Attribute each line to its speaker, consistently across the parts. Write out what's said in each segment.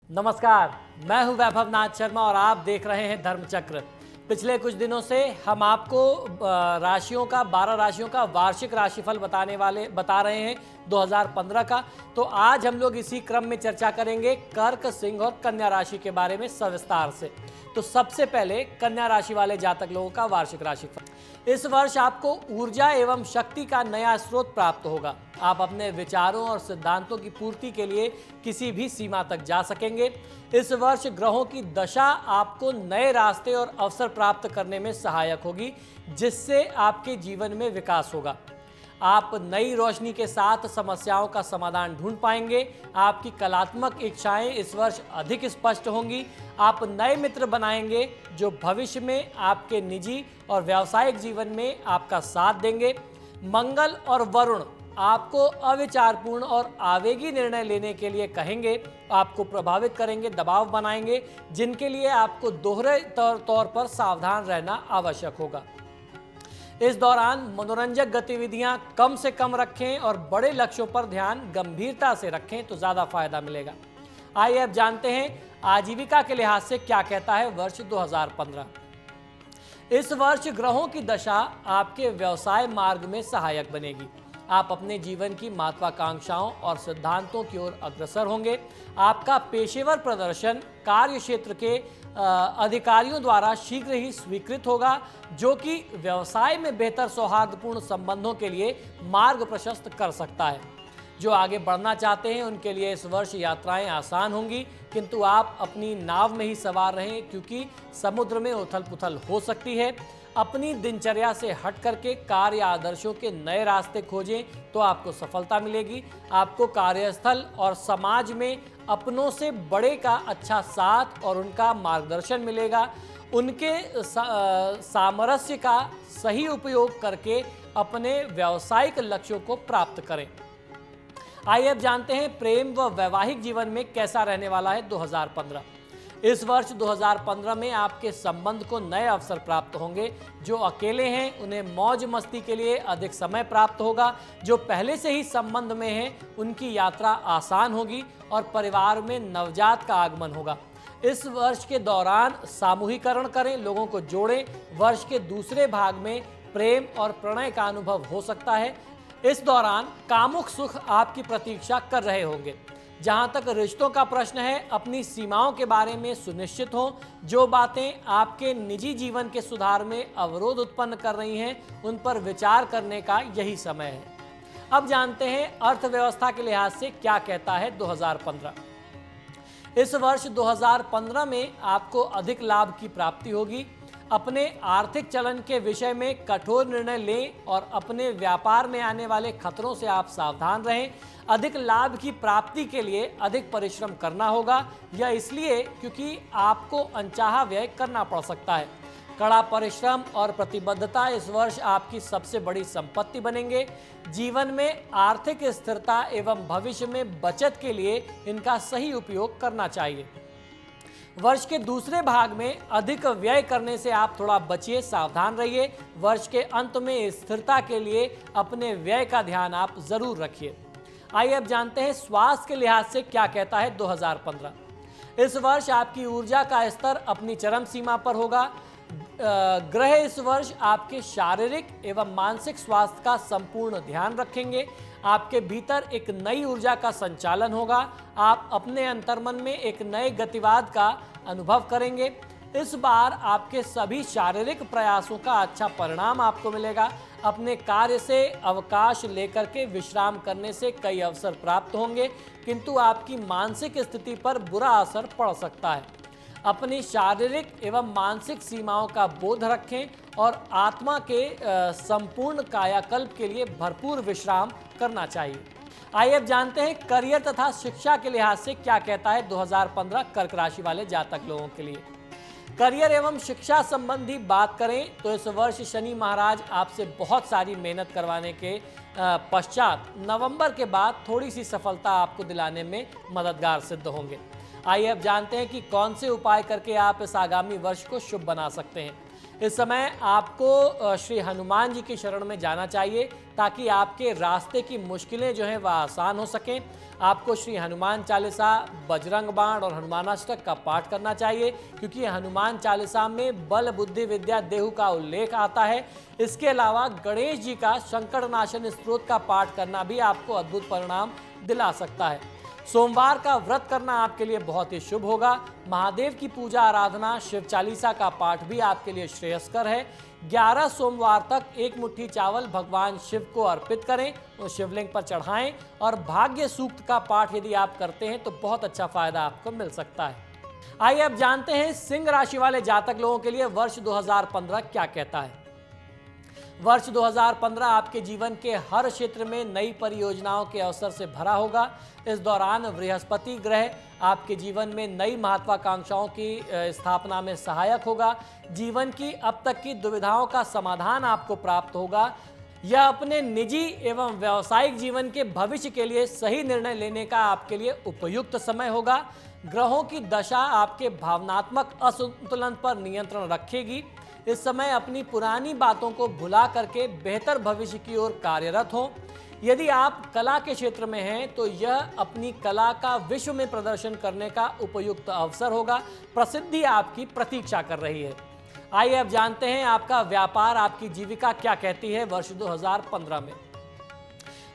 Speaker 1: नमस्कार, मैं हूं वैभव नाथ शर्मा और आप देख रहे हैं धर्मचक्र। पिछले कुछ दिनों से हम आपको राशियों का 12 राशियों का वार्षिक राशिफल बता रहे हैं 2015 का। तो आज हम लोग इसी क्रम में चर्चा करेंगे कर्क, सिंह और कन्या राशि के बारे में सविस्तार से। तो सबसे पहले कन्या राशि वाले जातक लोगों का वार्षिक राशिफल। इस वर्ष आपको ऊर्जा एवं शक्ति का नया स्रोत प्राप्त होगा। आप अपने विचारों और सिद्धांतों की पूर्ति के लिए किसी भी सीमा तक जा सकेंगे। इस वर्ष ग्रहों की दशा आपको नए रास्ते और अवसर प्राप्त करने में सहायक होगी, जिससे आपके जीवन में विकास होगा। आप नई रोशनी के साथ समस्याओं का समाधान ढूंढ पाएंगे। आपकी कलात्मक इच्छाएं इस वर्ष अधिक स्पष्ट होंगी। आप नए मित्र बनाएंगे जो भविष्य में आपके निजी और व्यावसायिक जीवन में आपका साथ देंगे। मंगल और वरुण आपको अविचारपूर्ण और आवेगी निर्णय लेने के लिए कहेंगे, आपको प्रभावित करेंगे, दबाव बनाएंगे, जिनके लिए आपको दोहरे तौर पर सावधान रहना आवश्यक होगा। इस दौरान मनोरंजक गतिविधियां कम से कम रखें और बड़े लक्ष्यों पर ध्यान गंभीरता से रखें तो ज़्यादा फायदा मिलेगा। आइए अब जानते हैं आजीविका के लिहाज से क्या कहता है वर्ष 2015। इस वर्ष ग्रहों की दशा आपके व्यवसाय मार्ग में सहायक बनेगी। आप अपने जीवन की महत्वाकांक्षाओं और सिद्धांतों की ओर अग्रसर होंगे। आपका पेशेवर प्रदर्शन कार्य क्षेत्र के अधिकारियों द्वारा शीघ्र ही स्वीकृत होगा, जो कि व्यवसाय में बेहतर सौहार्दपूर्ण संबंधों के लिए मार्ग प्रशस्त कर सकता है। जो आगे बढ़ना चाहते हैं उनके लिए इस वर्ष यात्राएं आसान होंगी, किंतु आप अपनी नाव में ही सवार रहें, क्योंकि समुद्र में उथल पुथल हो सकती है। अपनी दिनचर्या से हट करके कार्य आदर्शों के नए रास्ते खोजें तो आपको सफलता मिलेगी। आपको कार्यस्थल और समाज में अपनों से बड़े का अच्छा साथ और उनका मार्गदर्शन मिलेगा। उनके सामरस्य का सही उपयोग करके अपने व्यावसायिक लक्ष्यों को प्राप्त करें। आइए अब जानते हैं प्रेम व वैवाहिक जीवन में कैसा रहने वाला है 2015। इस वर्ष 2015 में आपके संबंध को नए अवसर प्राप्त होंगे। जो अकेले हैं उन्हें मौज मस्ती के लिए अधिक समय प्राप्त होगा। जो पहले से ही संबंध में हैं उनकी यात्रा आसान होगी और परिवार में नवजात का आगमन होगा। इस वर्ष के दौरान सामूहिकरण करें, लोगों को जोड़ें। वर्ष के दूसरे भाग में प्रेम और प्रणय का अनुभव हो सकता है। इस दौरान कामुक सुख आपकी प्रतीक्षा कर रहे होंगे। जहां तक रिश्तों का प्रश्न है, अपनी सीमाओं के बारे में सुनिश्चित हों। जो बातें आपके निजी जीवन के सुधार में अवरोध उत्पन्न कर रही हैं, उन पर विचार करने का यही समय है। अब जानते हैं अर्थव्यवस्था के लिहाज से क्या कहता है 2015। इस वर्ष 2015 में आपको अधिक लाभ की प्राप्ति होगी। अपने आर्थिक चलन के विषय में कठोर निर्णय लें और अपने व्यापार में आने वाले खतरों से आप सावधान रहें। अधिक लाभ की प्राप्ति के लिए अधिक परिश्रम करना होगा। यह इसलिए क्योंकि आपको अनचाहा व्यय करना पड़ सकता है। कड़ा परिश्रम और प्रतिबद्धता इस वर्ष आपकी सबसे बड़ी संपत्ति बनेंगे। जीवन में आर्थिक स्थिरता एवं भविष्य में बचत के लिए इनका सही उपयोग करना चाहिए। वर्ष के दूसरे भाग में अधिक व्यय करने से आप थोड़ा बचिए, सावधान रहिए। वर्ष के अंत में स्थिरता के लिए अपने व्यय का ध्यान आप जरूर रखिए। आइए अब जानते हैं स्वास्थ्य के लिहाज से क्या कहता है 2015। इस वर्ष आपकी ऊर्जा का स्तर अपनी चरम सीमा पर होगा। ग्रह इस वर्ष आपके शारीरिक एवं मानसिक स्वास्थ्य का संपूर्ण ध्यान रखेंगे। आपके भीतर एक नई ऊर्जा का संचालन होगा। आप अपने अंतर्मन में एक नए गतिवाद का अनुभव करेंगे। इस बार आपके सभी शारीरिक प्रयासों का अच्छा परिणाम आपको मिलेगा। अपने कार्य से अवकाश लेकर के विश्राम करने से कई अवसर प्राप्त होंगे, किंतु आपकी मानसिक स्थिति पर बुरा असर पड़ सकता है। अपनी शारीरिक एवं मानसिक सीमाओं का बोध रखें और आत्मा के संपूर्ण कायाकल्प के लिए भरपूर विश्राम करना चाहिए। आइए अब जानते हैं करियर तथा शिक्षा के लिहाज से क्या कहता है 2015 कर्क राशि वाले जातक लोगों के लिए। करियर एवं शिक्षा संबंधी बात करें तो इस वर्ष शनि महाराज आपसे बहुत सारी मेहनत करवाने के पश्चात नवंबर के बाद थोड़ी सी सफलता आपको दिलाने में मददगार सिद्ध होंगे। आइए अब जानते हैं कि कौन से उपाय करके आप इस आगामी वर्ष को शुभ बना सकते हैं। इस समय आपको श्री हनुमान जी की शरण में जाना चाहिए ताकि आपके रास्ते की मुश्किलें जो हैं वह आसान हो सकें। आपको श्री हनुमान चालीसा, बजरंग बाण और हनुमानाष्टक का पाठ करना चाहिए, क्योंकि हनुमान चालीसा में बल, बुद्धि, विद्या, देहु का उल्लेख आता है। इसके अलावा गणेश जी का संकट नाशन स्तोत्र का पाठ करना भी आपको अद्भुत परिणाम दिला सकता है। सोमवार का व्रत करना आपके लिए बहुत ही शुभ होगा। महादेव की पूजा आराधना, शिव चालीसा का पाठ भी आपके लिए श्रेयस्कर है। 11 सोमवार तक एक मुट्ठी चावल भगवान शिव को अर्पित करें, तो शिवलिंग पर चढ़ाएं और भाग्य सूक्त का पाठ यदि आप करते हैं तो बहुत अच्छा फायदा आपको मिल सकता है। आइए अब जानते हैं सिंह राशि वाले जातक लोगों के लिए वर्ष 2015 क्या कहता है। वर्ष 2015 आपके जीवन के हर क्षेत्र में नई परियोजनाओं के अवसर से भरा होगा। इस दौरान बृहस्पति ग्रह आपके जीवन में नई महत्वाकांक्षाओं की स्थापना में सहायक होगा। जीवन की अब तक की दुविधाओं का समाधान आपको प्राप्त होगा। यह अपने निजी एवं व्यावसायिक जीवन के भविष्य के लिए सही निर्णय लेने का आपके लिए उपयुक्त समय होगा। ग्रहों की दशा आपके भावनात्मक असंतुलन पर नियंत्रण रखेगी। इस समय अपनी पुरानी बातों को भुला करके बेहतर भविष्य की ओर कार्यरत हो। यदि आप कला के क्षेत्र में हैं तो यह अपनी कला का विश्व में प्रदर्शन करने का उपयुक्त अवसर होगा। प्रसिद्धि आपकी प्रतीक्षा कर रही है। आइए अब जानते हैं आपका व्यापार, आपकी जीविका क्या कहती है वर्ष 2015 में।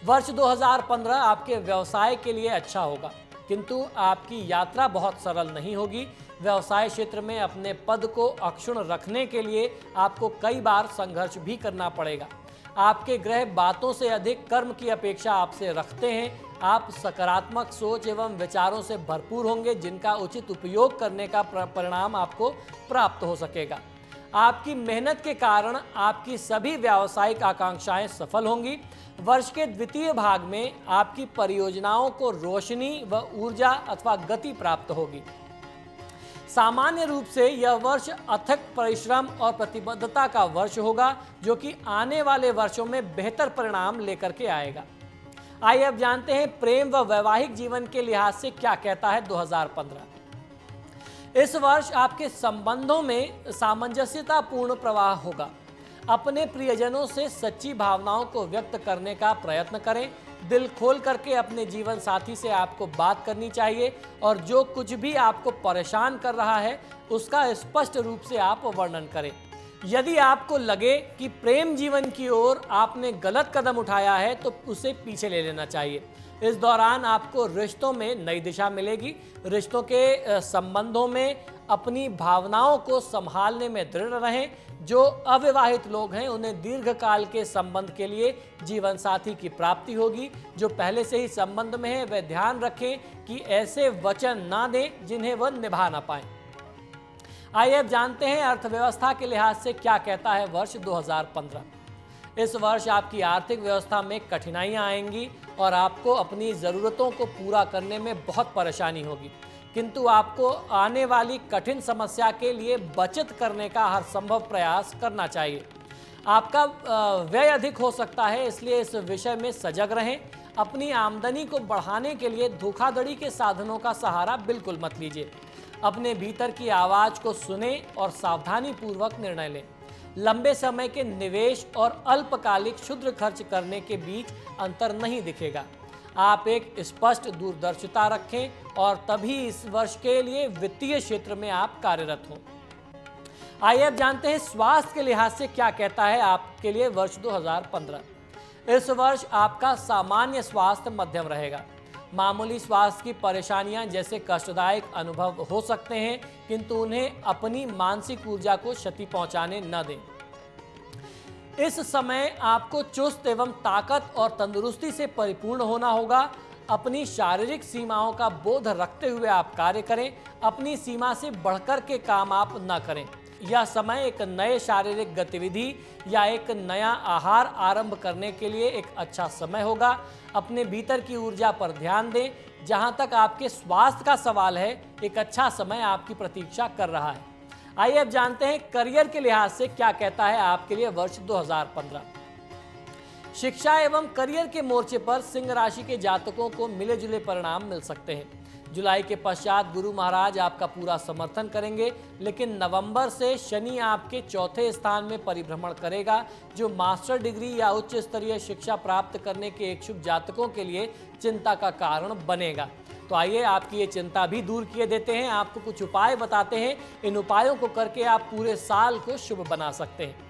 Speaker 1: वर्ष 2015 आपके व्यवसाय के लिए अच्छा होगा, किंतु आपकी यात्रा बहुत सरल नहीं होगी। व्यवसाय क्षेत्र में अपने पद को अक्षुण्ण रखने के लिए आपको कई बार संघर्ष भी करना पड़ेगा। आपके ग्रह बातों से अधिक कर्म की अपेक्षा आपसे रखते हैं। आप सकारात्मक सोच एवं विचारों से भरपूर होंगे, जिनका उचित उपयोग करने का परिणाम आपको प्राप्त हो सकेगा। आपकी मेहनत के कारण आपकी सभी व्यावसायिक आकांक्षाएं सफल होंगी। वर्ष के द्वितीय भाग में आपकी परियोजनाओं को रोशनी व ऊर्जा अथवा गति प्राप्त होगी। सामान्य रूप से यह वर्ष अथक परिश्रम और प्रतिबद्धता का वर्ष होगा, जो कि आने वाले वर्षों में बेहतर परिणाम लेकर के आएगा। आइए अब जानते हैं प्रेम व वैवाहिक जीवन के लिहाज से क्या कहता है 2015। इस वर्ष आपके संबंधों में सामंजस्यतापूर्ण प्रवाह होगा। अपने प्रियजनों से सच्ची भावनाओं को व्यक्त करने का प्रयत्न करें। दिल खोल करके अपने जीवन साथी से आपको बात करनी चाहिए और जो कुछ भी आपको परेशान कर रहा है उसका स्पष्ट रूप से आप वर्णन करें। यदि आपको लगे कि प्रेम जीवन की ओर आपने गलत कदम उठाया है तो उसे पीछे ले लेना चाहिए। इस दौरान आपको रिश्तों में नई दिशा मिलेगी। रिश्तों के संबंधों में अपनी भावनाओं को संभालने में दृढ़ रहें। जो अविवाहित लोग हैं उन्हें दीर्घकाल के संबंध के लिए जीवन साथी की प्राप्ति होगी। जो पहले से ही संबंध में है वे ध्यान रखें कि ऐसे वचन ना दें जिन्हें वह निभा ना पाएं। आइए अब जानते हैं अर्थव्यवस्था के लिहाज से क्या कहता है वर्ष 2015। इस वर्ष आपकी आर्थिक व्यवस्था में कठिनाइयां आएंगी और आपको अपनी ज़रूरतों को पूरा करने में बहुत परेशानी होगी, किंतु आपको आने वाली कठिन समस्या के लिए बचत करने का हर संभव प्रयास करना चाहिए। आपका व्यय अधिक हो सकता है, इसलिए इस विषय में सजग रहें। अपनी आमदनी को बढ़ाने के लिए धोखाधड़ी के साधनों का सहारा बिल्कुल मत लीजिए। अपने भीतर की आवाज़ को सुने और सावधानी पूर्वक निर्णय लें। लंबे समय के निवेश और अल्पकालिक क्षुद्र खर्च करने के बीच अंतर नहीं दिखेगा। आप एक स्पष्ट दूरदर्शिता रखें और तभी इस वर्ष के लिए वित्तीय क्षेत्र में आप कार्यरत हों। आइए अब जानते हैं स्वास्थ्य के लिहाज से क्या कहता है आपके लिए वर्ष 2015। इस वर्ष आपका सामान्य स्वास्थ्य मध्यम रहेगा। मामूली स्वास्थ्य की परेशानियां जैसे कष्टदायक अनुभव हो सकते हैं, किंतु उन्हें अपनी मानसिक ऊर्जा को क्षति पहुंचाने न दें। इस समय आपको चुस्त एवं ताकत और तंदुरुस्ती से परिपूर्ण होना होगा। अपनी शारीरिक सीमाओं का बोध रखते हुए आप कार्य करें। अपनी सीमा से बढ़कर के काम आप न करें। यह समय एक नए शारीरिक गतिविधि या एक नया आहार आरंभ करने के लिए एक अच्छा समय होगा। अपने भीतर की ऊर्जा पर ध्यान दें। जहां तक आपके स्वास्थ्य का सवाल है, एक अच्छा समय आपकी प्रतीक्षा कर रहा है। आइए अब जानते हैं करियर के लिहाज से क्या कहता है आपके लिए वर्ष 2015। शिक्षा एवं करियर के मोर्चे पर सिंह राशि के जातकों को मिले जुले परिणाम मिल सकते हैं। जुलाई के पश्चात गुरु महाराज आपका पूरा समर्थन करेंगे, लेकिन नवंबर से शनि आपके चौथे स्थान में परिभ्रमण करेगा, जो मास्टर डिग्री या उच्च स्तरीय शिक्षा प्राप्त करने के इच्छुक जातकों के लिए चिंता का कारण बनेगा। तो आइए आपकी ये चिंता भी दूर किए देते हैं, आपको कुछ उपाय बताते हैं। इन उपायों को करके आप पूरे साल को शुभ बना सकते हैं।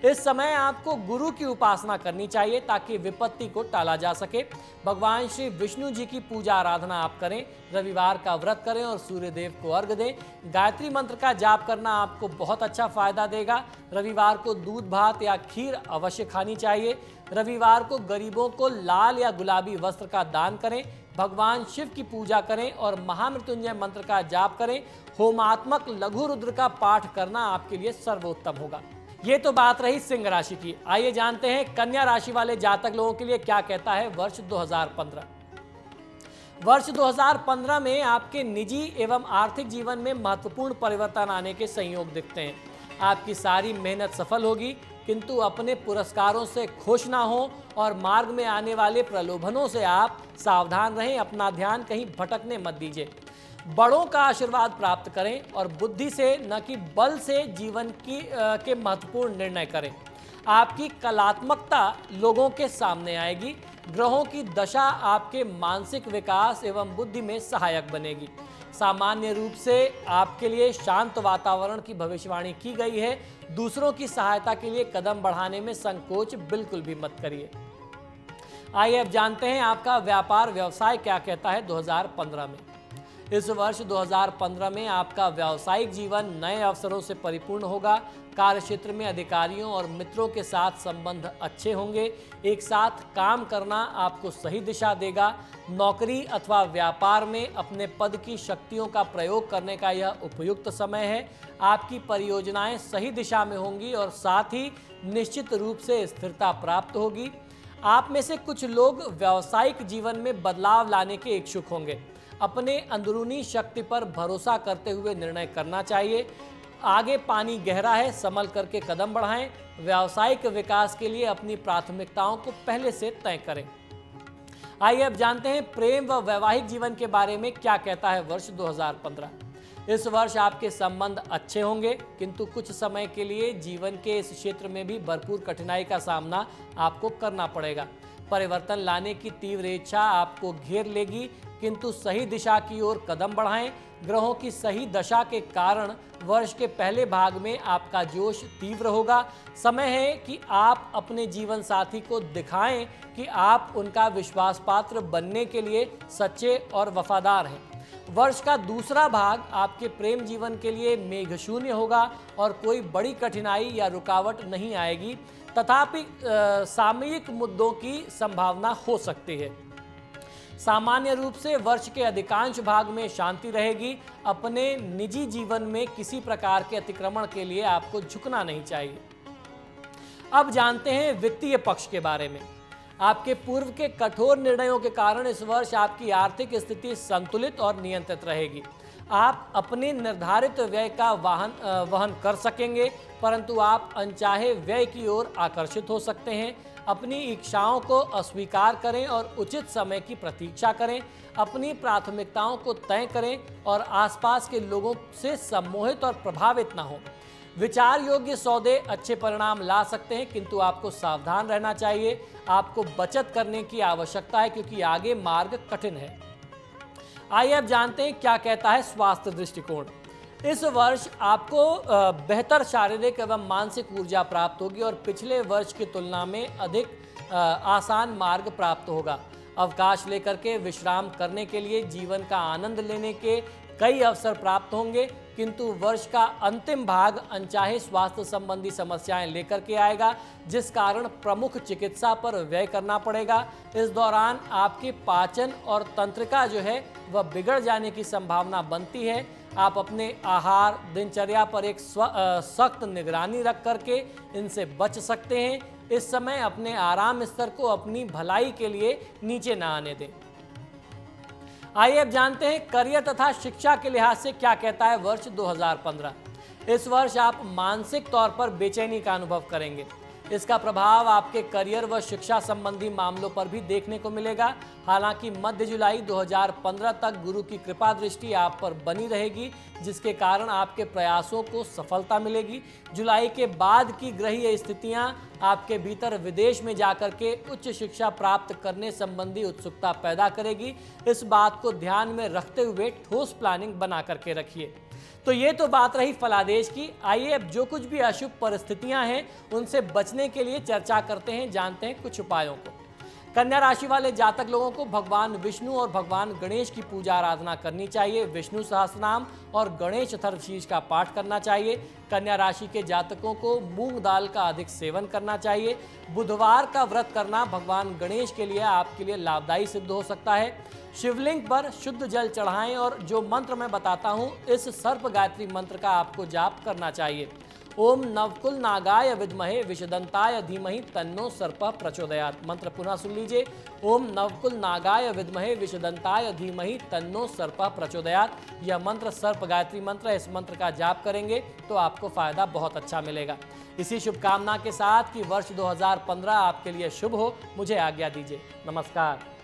Speaker 1: इस समय आपको गुरु की उपासना करनी चाहिए ताकि विपत्ति को टाला जा सके। भगवान श्री विष्णु जी की पूजा आराधना आप करें, रविवार का व्रत करें और सूर्य देव को अर्घ दें। गायत्री मंत्र का जाप करना आपको बहुत अच्छा फायदा देगा। रविवार को दूध भात या खीर अवश्य खानी चाहिए। रविवार को गरीबों को लाल या गुलाबी वस्त्र का दान करें। भगवान शिव की पूजा करें और महामृत्युंजय मंत्र का जाप करें। होमात्मक लघु रुद्र का पाठ करना आपके लिए सर्वोत्तम होगा। ये तो बात रही सिंह राशि की। आइए जानते हैं कन्या राशि वाले जातक लोगों के लिए क्या कहता है वर्ष 2015। वर्ष 2015 में आपके निजी एवं आर्थिक जीवन में महत्वपूर्ण परिवर्तन आने के संयोग दिखते हैं। आपकी सारी मेहनत सफल होगी, किंतु अपने पुरस्कारों से खुश ना हो और मार्ग में आने वाले प्रलोभनों से आप सावधान रहें। अपना ध्यान कहीं भटकने मत दीजिए। बड़ों का आशीर्वाद प्राप्त करें और बुद्धि से न कि बल से जीवन के महत्वपूर्ण निर्णय करें। आपकी कलात्मकता लोगों के सामने आएगी। ग्रहों की दशा आपके मानसिक विकास एवं बुद्धि में सहायक बनेगी। सामान्य रूप से आपके लिए शांत वातावरण की भविष्यवाणी की गई है। दूसरों की सहायता के लिए कदम बढ़ाने में संकोच बिल्कुल भी मत करिए। आइए अब जानते हैं आपका व्यापार व्यवसाय क्या कहता है 2015 में। इस वर्ष 2015 में आपका व्यावसायिक जीवन नए अवसरों से परिपूर्ण होगा। कार्यक्षेत्र में अधिकारियों और मित्रों के साथ संबंध अच्छे होंगे। एक साथ काम करना आपको सही दिशा देगा। नौकरी अथवा व्यापार में अपने पद की शक्तियों का प्रयोग करने का यह उपयुक्त समय है। आपकी परियोजनाएं सही दिशा में होंगी और साथ ही निश्चित रूप से स्थिरता प्राप्त होगी। आप में से कुछ लोग व्यावसायिक जीवन में बदलाव लाने के इच्छुक होंगे। अपने अंदरूनी शक्ति पर भरोसा करते हुए निर्णय करना चाहिए। आगे पानी गहरा है, संभल करके कदम बढ़ाएं। व्यावसायिक विकास के लिए अपनी प्राथमिकताओं को पहले से तय करें। आइए अब जानते हैं प्रेम व वैवाहिक जीवन के बारे में क्या कहता है वर्ष 2015। इस वर्ष आपके संबंध अच्छे होंगे, किंतु कुछ समय के लिए जीवन के इस क्षेत्र में भी भरपूर कठिनाई का सामना आपको करना पड़ेगा। परिवर्तन लाने की तीव्र इच्छा आपको घेर लेगी, किंतु सही दिशा की ओर कदम बढ़ाएं। ग्रहों की सही दशा के कारण वर्ष के पहले भाग में आपका जोश तीव्र होगा। समय है कि आप अपने जीवन साथी को दिखाएं कि आप उनका विश्वास पात्र बनने के लिए सच्चे और वफादार हैं। वर्ष का दूसरा भाग आपके प्रेम जीवन के लिए मेघशून्य होगा और कोई बड़ी कठिनाई या रुकावट नहीं आएगी, तथापि सामयिक मुद्दों की संभावना हो सकती है। सामान्य रूप से वर्ष के अधिकांश भाग में शांति रहेगी। अपने निजी जीवन में किसी प्रकार के अतिक्रमण के लिए आपको झुकना नहीं चाहिए। अब जानते हैं वित्तीय पक्ष के बारे में। आपके पूर्व के कठोर निर्णयों के कारण इस वर्ष आपकी आर्थिक स्थिति संतुलित और नियंत्रित रहेगी। आप अपने निर्धारित व्यय का वहन कर सकेंगे, परंतु आप अनचाहे व्यय की ओर आकर्षित हो सकते हैं। अपनी इच्छाओं को अस्वीकार करें और उचित समय की प्रतीक्षा करें। अपनी प्राथमिकताओं को तय करें और आसपास के लोगों से सम्मोहित और प्रभावित ना हो। विचार योग्य सौदे अच्छे परिणाम ला सकते हैं, किंतु आपको सावधान रहना चाहिए। आपको बचत करने की आवश्यकता है क्योंकि आगे मार्ग कठिन है। आइए अब जानते हैं क्या कहता है स्वास्थ्य दृष्टिकोण। इस वर्ष आपको बेहतर शारीरिक एवं मानसिक ऊर्जा प्राप्त होगी और पिछले वर्ष की तुलना में अधिक आसान मार्ग प्राप्त होगा। अवकाश लेकर के विश्राम करने के लिए जीवन का आनंद लेने के कई अवसर प्राप्त होंगे, किंतु वर्ष का अंतिम भाग अनचाहे स्वास्थ्य संबंधी समस्याएं लेकर के आएगा, जिस कारण प्रमुख चिकित्सा पर व्यय करना पड़ेगा। इस दौरान आपकी पाचन और तंत्रिका जो है वह बिगड़ जाने की संभावना बनती है। आप अपने आहार दिनचर्या पर एक सख्त निगरानी रख करके इनसे बच सकते हैं। इस समय अपने आराम स्तर को अपनी भलाई के लिए नीचे ना आने दें। आइए अब जानते हैं करियर तथा शिक्षा के लिहाज से क्या कहता है वर्ष 2015। इस वर्ष आप मानसिक तौर पर बेचैनी का अनुभव करेंगे। इसका प्रभाव आपके करियर व शिक्षा संबंधी मामलों पर भी देखने को मिलेगा। हालांकि मध्य जुलाई 2015 तक गुरु की कृपा दृष्टि आप पर बनी रहेगी, जिसके कारण आपके प्रयासों को सफलता मिलेगी। जुलाई के बाद की ग्रहीय स्थितियां आपके भीतर विदेश में जाकर के उच्च शिक्षा प्राप्त करने संबंधी उत्सुकता पैदा करेगी। इस बात को ध्यान में रखते हुए ठोस प्लानिंग बना करके रखिए। तो ये तो बात रही फलादेश की। आइए अब जो कुछ भी अशुभ परिस्थितियां हैं उनसे बचने के लिए चर्चा करते हैं, जानते हैं कुछ उपायों को। कन्या राशि वाले जातक लोगों को भगवान विष्णु और भगवान गणेश की पूजा आराधना करनी चाहिए। विष्णु सहस्त्रनाम और गणेश अथर्वशीर्ष का पाठ करना चाहिए। कन्या राशि के जातकों को मूंग दाल का अधिक सेवन करना चाहिए। बुधवार का व्रत करना भगवान गणेश के लिए आपके लिए लाभदायी सिद्ध हो सकता है। शिवलिंग पर शुद्ध जल चढ़ाएं और जो मंत्र मैं बताता हूं, इस सर्प गायत्री मंत्र का आपको जाप करना चाहिए। ओम नवकुल नागाय विद्महे विषदंताय धीमहि तन्नो सर्पः प्रचोदयात्। मंत्र पुनः सुन लीजिए। ओम नवकुल नागाय विद्महे विषदंताय धीमहि तन्नो सर्पः प्रचोदयात्। यह मंत्र सर्प गायत्री मंत्र है। इस मंत्र का जाप करेंगे तो आपको फायदा बहुत अच्छा मिलेगा। इसी शुभकामना के साथ कि वर्ष 2015 आपके लिए शुभ हो, मुझे आज्ञा दीजिए। नमस्कार।